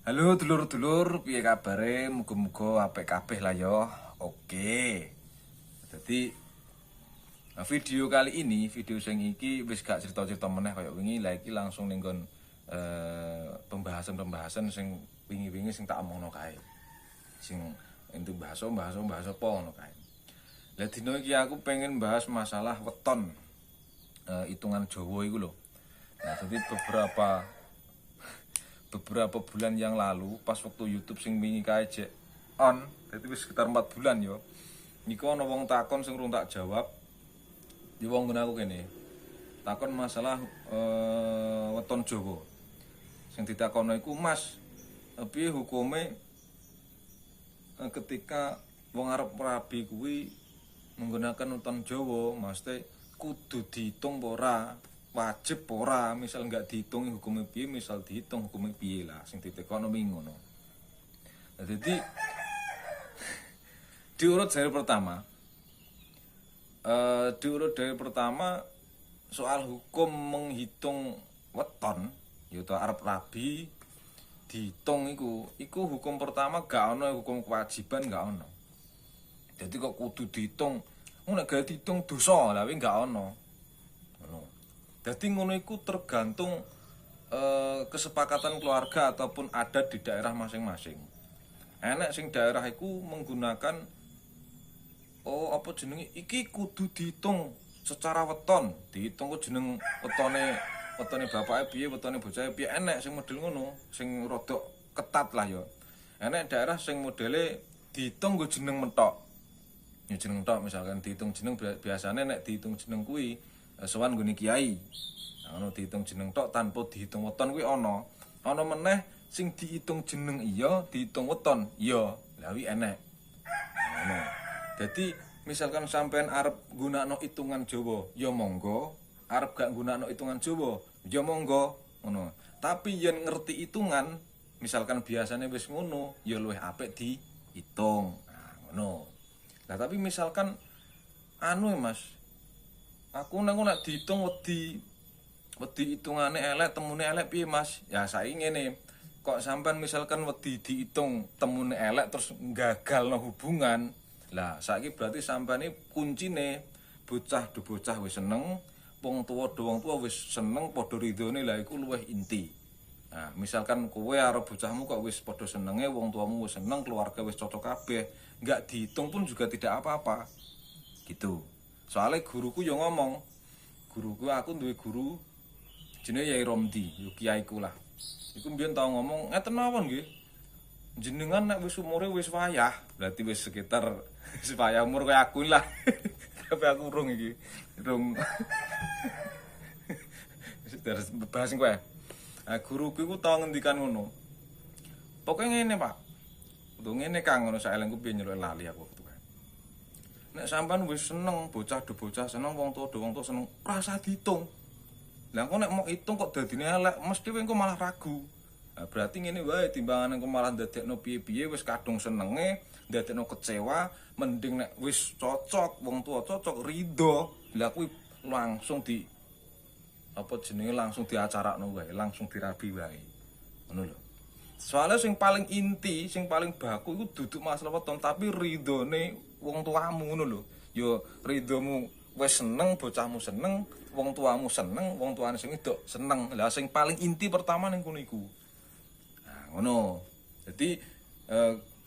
Halo dulur-dulur, piye kabare? Muga-muga apik kabeh lah yo. Oke. Jadi video kali ini, video sing iki wis gak cerita-cerita meneh kaya wingi, lah iki langsung ning nggon pembahasan-pembahasan sing wingi-wingi sing tak omongno kae. Sing entuk bahasa apa ngono kae. Lah dino iki aku pengen bahas masalah weton hitungan Jawa iku lho. Nah, jadi beberapa bulan yang lalu pas waktu YouTube sing wingi kae jek on, jadi wis sekitar 4 bulan yo. Niku ana wong takon sing urung tak jawab. Di wong ngene aku kene. Takon masalah weton Jawa. Sing ditakono iku, "Mas, piye hukume ketika wong arep rabi kuwi menggunakan weton Jawa, maksudnya kudu dihitung ora, wajib ora, misal nggak dihitung hukumnya piye, misal dihitung hukumnya piye lah, sing ditekono ngono." Nah, jadi diurut dari pertama soal hukum menghitung weton, yaitu arep rabi dihitung iku hukum pertama gak ono, hukum kewajiban gak ono. Jadi kok kudu dihitung, nek gak dihitung dosa lah gak ono. Jadi ngono iku tergantung kesepakatan keluarga ataupun adat di daerah masing-masing. Enek sing daerah iku menggunakan iki kudu dihitung secara weton, dihitung kok jeneng wetone bapake piye, wetone bocahe piye. Enek sing model ngono, sing rada ketat lah ya. Enek daerah sing modele dihitung go jeneng mentok. Ya jeneng tok, misalkan dihitung jeneng, biasane nek dihitung jeneng kuwi sowan nggone kiai. Nah, ngono dihitung jeneng tok tanpa dihitung weton kuwi ana. Ana meneh sing dihitung jeneng iya, dihitung weton iya. Lah kuwi enek. Ngono. Jadi misalkan sampean arep gunakno hitungan Jawa, ya monggo. Arep gak gunakno hitungan Jawa, ya monggo. Ngono. Tapi yen ngerti hitungan, misalkan biasanya wis ngono, ya luwih apik dihitung. Nah, ngono. Nah, tapi misalkan Mas, aku nek dihitung wedi hitungane elek, temune elek piye Mas? Ya saiki ngene. Kok sampean misalkan wedi dihitung temune elek terus gagalno hubungan. Lah saiki berarti sampean iki kuncine bocah wis seneng, wong tuwa wis seneng, padha ridhone, lah iku luwih inti. Nah, misalkan kowe karo bocahmu kok wis padha senenge, wong tuamu wis seneng, keluarga wis cocok kabeh, enggak dihitung pun juga tidak apa-apa. Gitu. Soalnya guruku yo ngomong, aku duwe guru jenenge Yai Romdi, yo kiaiku lah. Iku mbiyen tau ngomong, "Ngeten mawon nggih. Jenengan nek wis umure wis wayah, berarti wis sekitar wis wayah umur kaya aku lah." Tapi aku urung iki. Urung. Terus bahas kowe. Nah, guruku iku tau ngendikan ngono. Pokoke ngene, Pak. Kudu ngene Kang, ngono saelengku piye nyeluk lali aku waktu kan. Nek sampean wis seneng, bocah seneng, wong tuwa seneng, rasa diitung. Lah kok nek mau hitung kok dadine elek, mesti engko malah ragu. Nah, berarti ngene wae, timbangan engko malah ndadekno piye-piye wis kadung senenge, ndadekno kecewa, mending nek wis cocok, wong tua cocok, ridho, lah kuwi langsung langsung diacarakno wae, langsung dirabi wae. Ngono lho. Soalnya sing paling inti, sing paling baku iku duduk masalah weton, tapi ridhone wong tuamu ngono lho. Ya ridhomu wis seneng, bocahmu seneng, wong tuamu seneng, wong tuane sing wedok seneng. Lah sing paling inti pertama ning kono iku. Nah, ngono. Jadi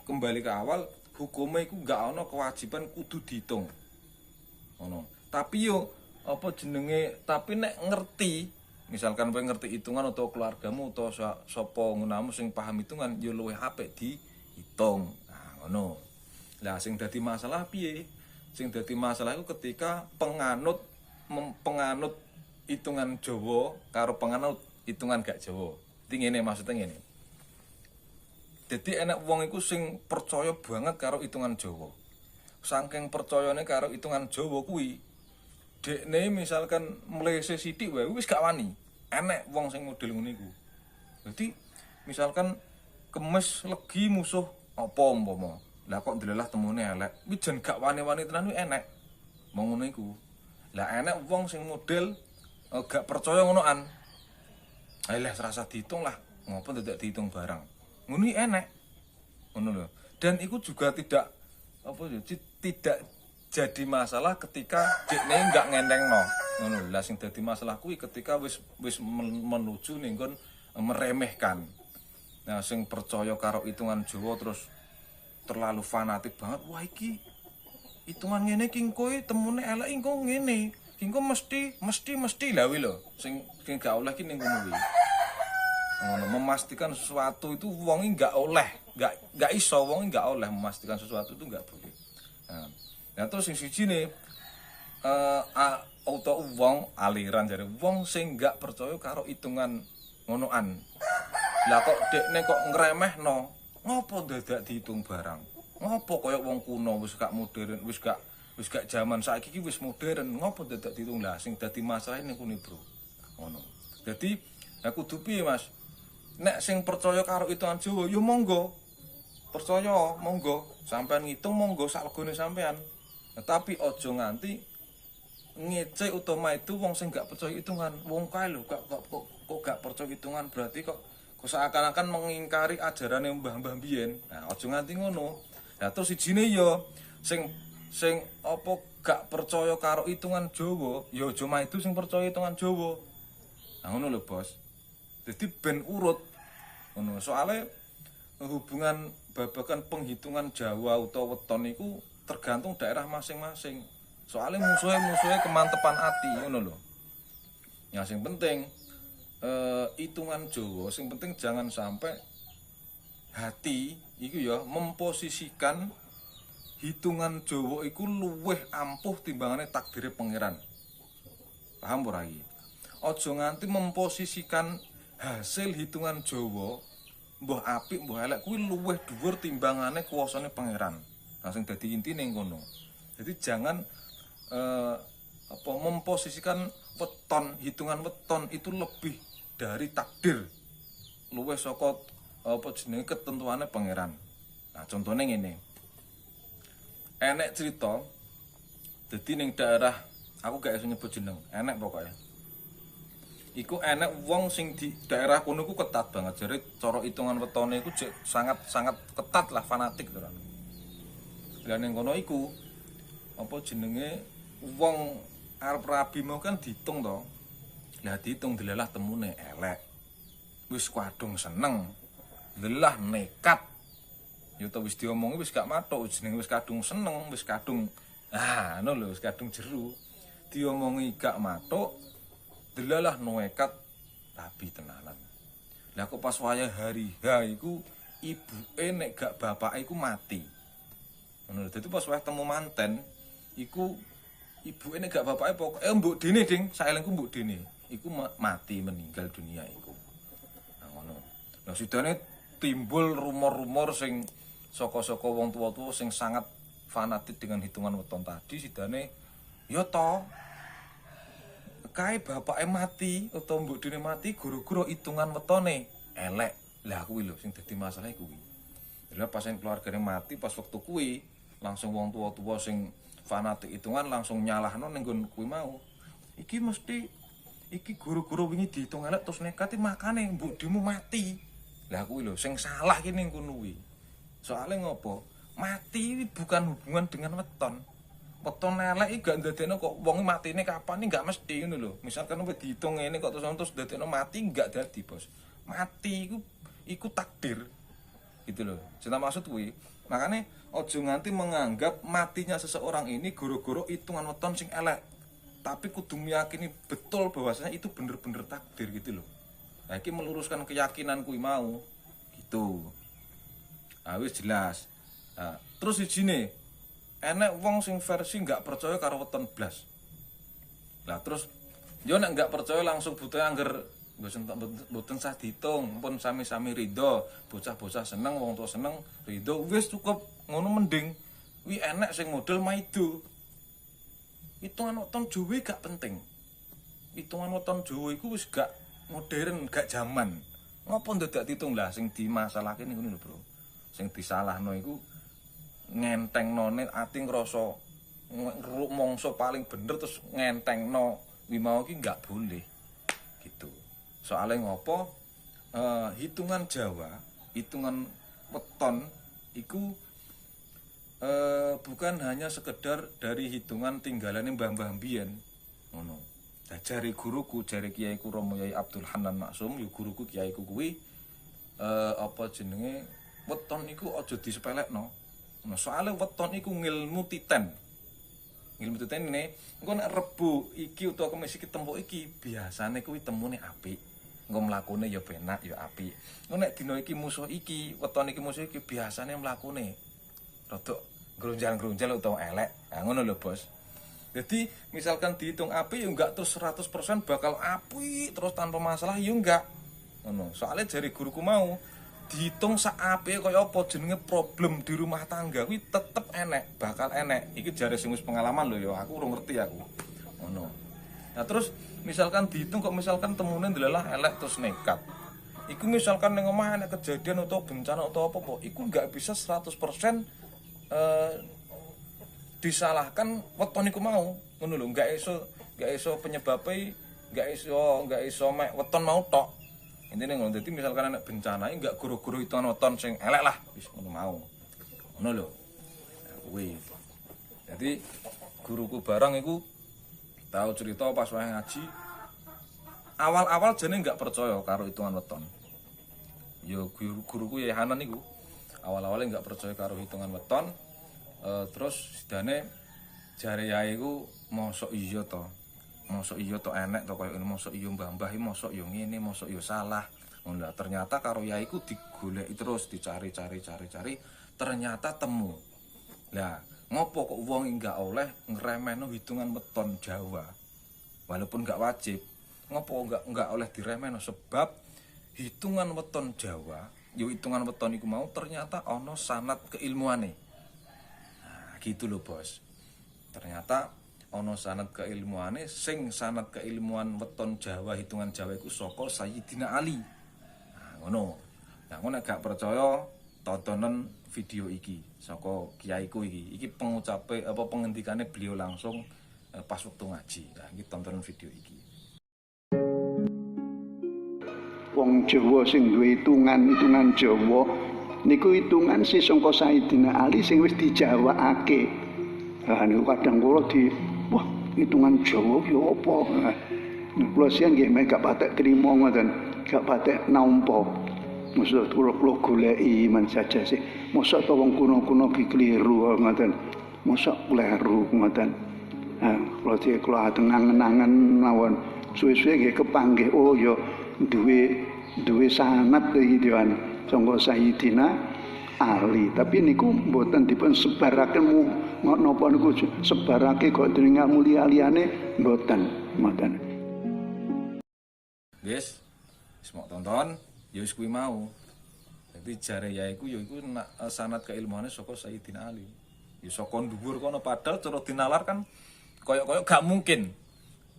kembali ke awal, hukumnya iku gak ana kewajiban kudu dihitung. Ngono. Tapi yo tapi nek ngerti, misalkan kowe ngerti hitungan atau keluargamu atau sapa ngunamu sing paham hitungan, yo luwih apik dihitung. Nah, ngono. Lah sing dadi masalah piye? Sing dadi masalah itu ketika penganut hitungan Jawa karo penganut hitungan gak Jawa. Jadi ngene, maksudnya ngene. Jadi enak wong iku sing percaya banget karo hitungan Jawa. Saking percayane karo hitungan Jawa kuwi, dekne misalkan mlese sithik wae wis gak wani. Enek wong sing model ngono iku. Jadi misalkan kemis legi musuh apa umpama. Lah kok ndelelah temune elek, kuwi jan gak wani-wani tenan kuwi enek. Wong ngono iku. Lah enek wong sing model gak percaya ngonoan. Ayolah serasa dihitung lah, ngopo tidak dihitung barang. Ngono enek. Ngono lho. Dan itu juga tidak apa ya, tidak jadi masalah ketika dekne enggak ngentengno. Ngono lho. Lah sing dadi masalah kuwi ketika wis menuju ning kon meremehkan. Nah, sing percaya karo hitungan Jawa terus terlalu fanatik banget. Wah iki hitungan ngene ki kowe temune elek engko ngene. Engko mesti lah wi lho. Sing gak oleh ki ning kono kuwi. Ngono, memastikan sesuatu itu wong nggak oleh, nggak iso wong nggak oleh memastikan sesuatu itu nggak boleh. Nah terus yang siji nih auto wong aliran dari wong sing nggak percaya karo hitungan ngonoan. Lah kok dekne kok ngremehno, ngopo dadak dihitung barang? Ngopo koyo wong kuno wis gak modern, wis gak zaman saiki iki wis modern, ngopo dadak dihitung? Lah sing dadi masalah ning kene, Bro. Ngono. Dadi aku kudu piye, Mas? Nek sing percaya karo hitungan Jawa, yo monggo. Percaya, monggo. Sampean ngitung monggo sak legone sampean. Tapi aja nganti ngece utama itu wong sing gak percaya hitungan. Wong kae lho kok gak percaya hitungan berarti kok seakan-akan mengingkari ajarane mbah-mbah biyen. Nah, aja nganti ngono. Nah, terus sijine yo sing apa gak percaya karo hitungan Jawa, yo aja itu sing percaya hitungan Jawa. Nah, ngono lho, Bos. Jadi ben urut ngono. Soale hubungan babagan penghitungan Jawa utawa weton iku tergantung daerah masing-masing. Soale musuhe kemantepan ati ngono lho. Yang sing penting hitungan Jawa sing penting jangan sampai hati iku ya memposisikan hitungan Jawa iku luweh ampuh timbangane takdire pangeran. Paham ora iki? Aja nganti memposisikan hasil hitungan Jawa mbah apik mbah elek kuwi luwih dhuwur timbangane kuwasane pangeran. Nah sing dadi intine ngono. Jadi jangan memposisikan weton, hitungan weton itu lebih dari takdir. Luwih saka jenenge ketentuane pangeran. Nah contohnya ngene. Enek cerita dadi ning daerah aku gak iso nyebut jeneng, enek pokoknya. Iku enek wong sing di daerah kono ku ketat banget. Jadi cara hitungan wetone iku sangat ketat lah, fanatik to. Lah ning kono iku apa jenenge wong arep rabi mau kan diitung to. Lah diitung delalah temune elek. Wis kadung seneng. Lelah nekat. Ya to wis diomongi wis gak matuk jenenge wis kadung seneng, wis kadung ngono lho, wis kadung jeru. Diomongi gak matuk. Delalah nekat tapi tenanan. Lah kok pas wayah hari H iku ibuke nek gak bapake iku mati. Ngono. Dadi pas wayah temu manten iku ibuke nek gak bapake pokoke mbok dene ding, saelengku mbok dene. Iku mati meninggal dunia iku. Nah ngono. Lah sidane timbul rumor-rumor sing saka-saka wong tuwa-tuwa sing sangat fanatik dengan hitungan weton tadi sidane ya to kae bapake mati utawa mbok dene mati gara-gara hitungan wetone elek. Lah kuwi lho sing dadi masalah kuwi. Lah pas keluargane mati pas wektu kuwi langsung wong tua-tua sing fanatik hitungan langsung nyalahno ning nggon kuwi mau. Iki gara-gara wingi dihitung elek terus nekat makane mbok demu mati. Lah kuwi lho sing salah ki ning kono kuwi. Soale ngopo? Mati bukan hubungan dengan weton. Weton elek iki gak ndadekno kok wong matine kapan iki gak mesti ngono lho. Misalkan wis diitung ngene kok terus ndadekno mati gak dadi, Bos. Mati iku takdir. Gitu loh. Cinta maksud kuwi. Makane aja nganti menganggap matinya seseorang ini gara-gara hitungan weton sing elek. Tapi kudu meyakini betul bahwasanya itu bener-bener takdir gitu loh. Nah, iki meluruskan keyakinan kuwi mau. Gitu. Nah, wis jelas. Nah, terus sijine enek wong sing versi nggak percaya karo weton blas. Lah terus yo nek nggak percaya langsung butuh angger mboten sah diitung, pun sami-sami ridho, bocah-bocah seneng, wong tua seneng, ridho wis cukup ngono mending. Wi enek sing model maido. Hitungan weton Jawa gak penting. Hitungan weton Jawa iku wis gak modern, gak zaman. Ngopo ndadak diitung lah sing dimasalahke niku lho, Bro. Sing disalahno iku ngentengnone ati ngrasa mongso paling bener terus ngentengno wi mau iki enggak boleh gitu. Soale ngopo hitungan Jawa hitungan weton iku bukan hanya sekedar dari hitungan tinggalane mbah-mbah mbiyen ngono. Nah, jari guruku, jari kiaiku Romo Yai Abdul Hanan Maksum, yo guruku kiaiku kuwi apa jenenge weton iku aja disepelekno. Nah, soalnya weton iku ngilmu titen. Ngilmu titen ini engko nek Rebo iki utawa Kamis iki tempo iki biasane kuwi temune apik. Engko mlakune ya penak ya apik. Engko nek dina iki musuh iki, weton iki musuh iki biasane mlakune rodok grunjal-grunjal utawa elek. Nah, ngono lho, Bos. Jadi misalkan dihitung api ya enggak terus 100% bakal api terus tanpa masalah ya enggak. Ngono. Soalnya jari guruku mau dihitung sak api kaya apa jenenge problem di rumah tangga kuwi tetep enek, bakal enek. Iki jare sing wis pengalaman lho ya, aku ora ngerti aku. Ngono. Nah terus misalkan dihitung kok misalkan temune ndelalah elek terus nekat. Iku misalkan ning omah enek kejadian utawa bencana utawa apa-apa, iku enggak bisa 100% disalahkan weton iku mau ngono lho, enggak iso penyebabe, enggak iso mek weton mau tok. Intine ngono. Dadi misalkan ana bencana enggak guru-guru hitungan weton sing elek lah wis ngono mau. Ngono lho. Nah, kuwi. Jadi guruku barang iku tahu cerita pas wae ngaji. Awal-awal jane enggak percaya karo hitungan weton. Yo guruku ya Hanan iku awal-awalnya enggak percaya karo hitungan weton. Terus sidane jare yae iku mosok iya to enek to koyo ngene, mosok iya mbah-mbah iki mosok yo ngene, mosok yo salah. Ngono. Ternyata karo yae iku digoleki terus, dicari ternyata temu. Lah, ngopo kok wong enggak oleh ngremehno hitungan weton Jawa? Walaupun enggak wajib. Ngopo enggak oleh diremehno sebab hitungan weton Jawa, yo hitungan weton iku mau ternyata ana sanad keilmuane. Gitu loh, Bos. Ternyata ana sanad keilmuane sing sanad keilmuan weton Jawa hitungan Jawa iku saka Sayyidina Ali. Nah, ngono. Nah, ngono nek gak percaya tontonan video iki saka kiaiku iki. Iki pengucape apa pengendikane beliau langsung pas waktu ngaji. Nah, iki tontonan video iki. Wong Jawa sing duwe hitungan Jawa niku hitungan sing sangka Sayyidina Ali sing wis dijawakake. Lah niku kadang kula wah hitungan Jawa ya apa? Kula siang nggih mek gak patek trimo ngoten, gak patek nampa. Mosok kula goleki men saja sih. Mosok to wong kuno-kuno ki kliru ngoten. Mosok kleru ngoten. Kula tenang-tenangan mawon. Suwe-suwe nggih kepanggih oh ya duwe sanad iki dewan. Sangga Sayyidina Ali, tapi niku mboten dipun sebaraken napa niku sebarake kok dening mulia liyane mboten. Wis mau tonton ya wis kuwi mau. Dadi jare ya iku ya iku sanad keilmuane saka Sayyidina Ali. Ya saka dhuwur kono padahal cara dinalar kan kaya gak mungkin.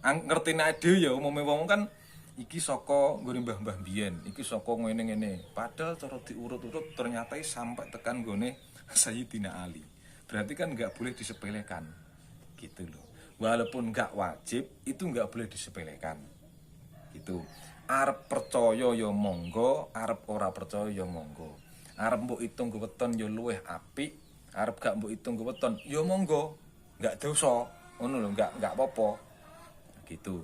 Ngertine dhewe ya umume wong kan iki saka nggone mbah-mbah biyen, iki saka ngene-ngene. Padahal cara diurut-urut ternyata sampai tekan nggone Sayyidina Ali. Berarti kan enggak boleh disepelekan. Gitu loh. Walaupun enggak wajib, itu enggak boleh disepelekan. Gitu. Arep percaya ya monggo, arep ora percaya ya monggo. Arep mbok hitung go weton ya luwih apik, arep gak mbok hitung go weton ya monggo. Enggak dosa. Ngono lho, enggak apa-apa. Gitu.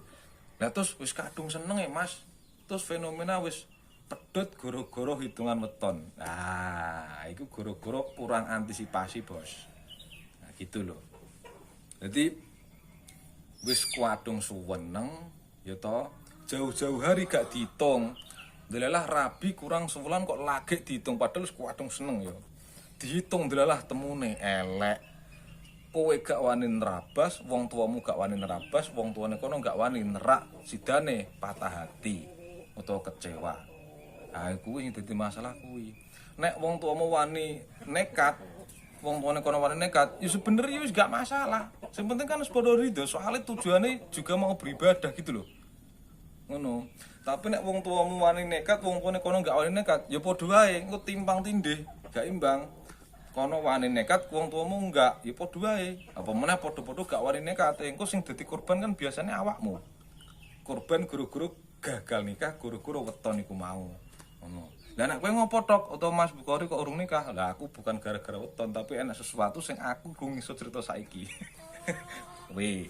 Lah terus wis kadung seneng ya Mas. Terus fenomena wis pedhot goro-goro hitungan weton. Nah, itu goro-goro kurang antisipasi, Bos. Nah, gitu loh. Jadi wis kadung suweneng ya toh, jauh-jauh hari gak dihitung. Delalah rabi kurang sebulan kok lagi dihitung padahal wis kadung seneng ya. Dihitung delalah temune elek. Kowe gak wani nerabas, wong tuamu gak wani nerabas, wong tuane kono gak wani nerak, sidane patah hati utawa kecewa. Nah, kuwi sing dadi masalah kuwi. Nek wong tuamu wani nekat, wong tuane kono wani nekat, ya sebenarnya wis gak masalah. Sing penting kan wis padha rido, soalnya tujuane juga mau beribadah gitu loh. Ngono. Tapi nek wong tuamu wani nekat, wong tuane kono gak wani nekat, ya padha wae, engko timpang tindih, gak imbang. Kono wani nekat, wong tuamu enggak, ya padha wae. Apa meneh padha-padha gak wani nekat, engko sing dadi korban kan biasanya awakmu. Korban guru-guru gagal nikah, guru-guru weton iku mau. Ngono. Lah nek kowe ngopo tok utawa Mas Bukhari kok urung nikah? Lah aku bukan gara-gara weton, tapi enak sesuatu sing aku gung iso cerita saiki. Kuwi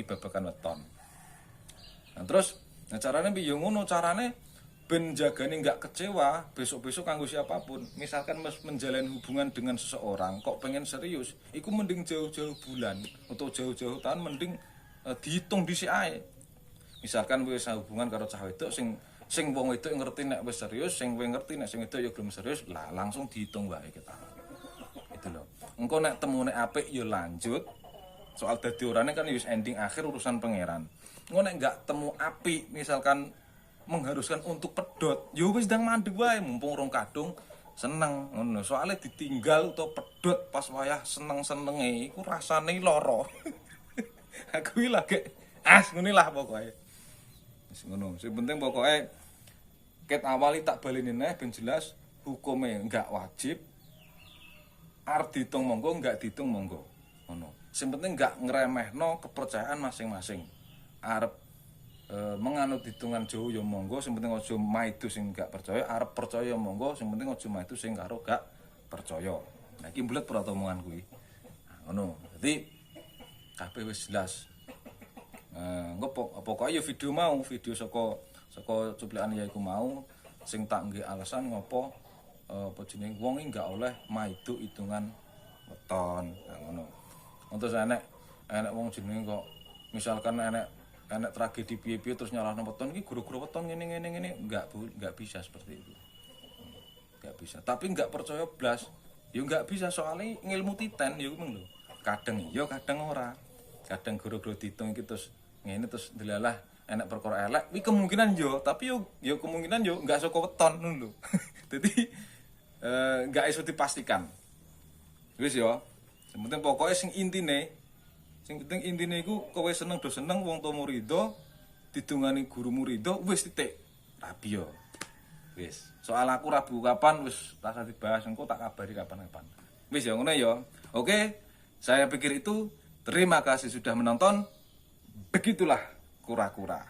babakan weton. Nah terus carane piye ngono? Carane ben jagane nggak kecewa besok-besok kanggo siapapun. Misalkan Mas menjalin hubungan dengan seseorang kok pengen serius, iku mending jauh-jauh bulan atau jauh-jauh tahun mending dihitung dhisik ae. Misalkan wis hubungan karo cah wedok sing wong wedok ngerti nek wis serius, sing kowe ngerti nek sing wedok ya gelem serius, lah langsung dihitung wae kita. Itu lho. Engko nek temune apik ya lanjut. Soal dadi orane kan wis ending akhir urusan pangeran. Engko nek enggak temu apik, misalkan mengharuskan untuk pedot, ya wis ndang mandeg wae mumpung rong kadung seneng ngono. Soale ditinggal utawa pedot pas wayah seneng-senenge iku rasane lara. Aku iki lagi ngene lah pokoke. Wis ngono. Sing penting pokoke ket awali tak baleni neh ben jelas hukume enggak wajib. Arep diitung monggo, enggak diitung monggo. Ngono. Sing penting enggak ngremehno kepercayaan masing-masing. Arep menganut hitungan Jawa ya monggo, sing penting aja maidu sing enggak percaya, arep percaya ya monggo, sing penting aja maidu sing karo gak percaya. Nah iki mbulet pra omongan kuwi. Ngono. Dadi kabeh wis jelas. Engko pokoke ya video saka cuplikan ya iku mau sing tak nggih alasan ngopo apa jenenge wong iki enggak oleh maidu hitungan weton. Nah ngono. Terus enek wong jenenge kok misalkan enek tragedi piye-piye terus nyalahno weton iki guru-guru weton ngene enggak bisa seperti itu. Enggak bisa. Tapi enggak percaya blas. Ya enggak bisa soalnya ngilmu titen ya ngono lho. Kadang iya, kadang ora. Kadang guru-guru diitung iki terus ngene terus delalah enek perkara elek, kuwi kemungkinan yo, tapi yo kemungkinan yo enggak saka weton ngono lho. Dadi enggak iso dipastikan. Wis yo. Sing penting pokoke sing penting intine iku kowe seneng do seneng wong tuamu rido, didungani gurumu rido, wis titik. Rabi yo. Wis. Soal aku Rabu kapan wis rasa dibahas engko tak kabari kapan-kapan. Wis ya ngono ya. Oke, saya pikir itu. Terima kasih sudah menonton. Begitulah kura-kura.